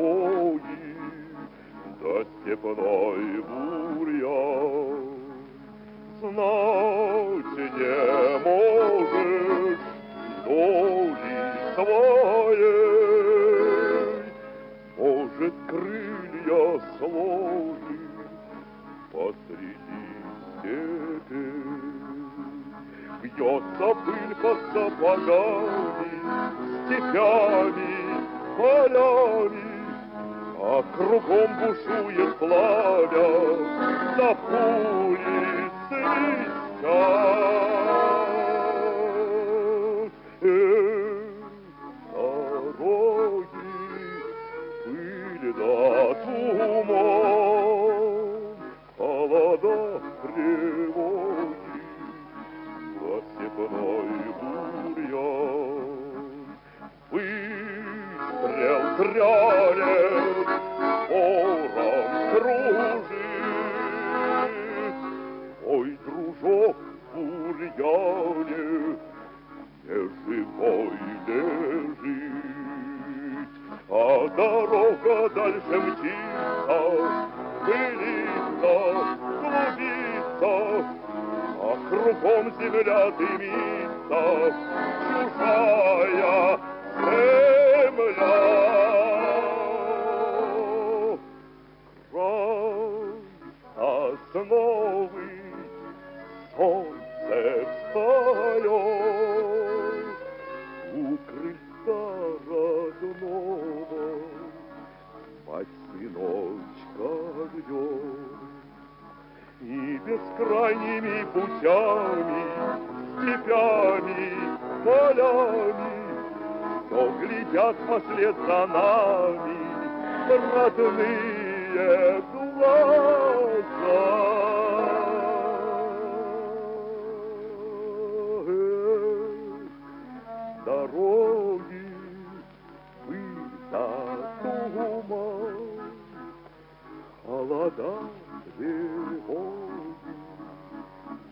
дороги до степной бурьян. Знать не можешь доли своей, может, крылья сложишь посреди степи. Бьется пыль под сапогами, степями, полями, а кругом бушует пламя, да пули свистят. Дороги, пыль да туман, холода, тревоги, во степной бурьян. Выстрел грянет, ворон кружит. Ой, дружок, в бурьяне неживой лежит, а дорога дальше мчится, пылится, клубится, а кругом земля дымится, чужая земля. Край сосновый, солнце встает, у крыльца родного мать сыночка ждет. И бескрайними путями, степями, полями все глядят вслед за нами родные глаза. Дороги, пыль да туман, холода, тревоги,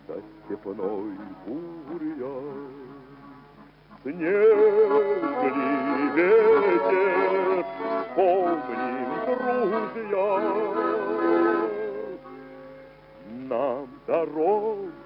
за степной бурьян. Снежный ветер, вспомним, друзья, нам дорога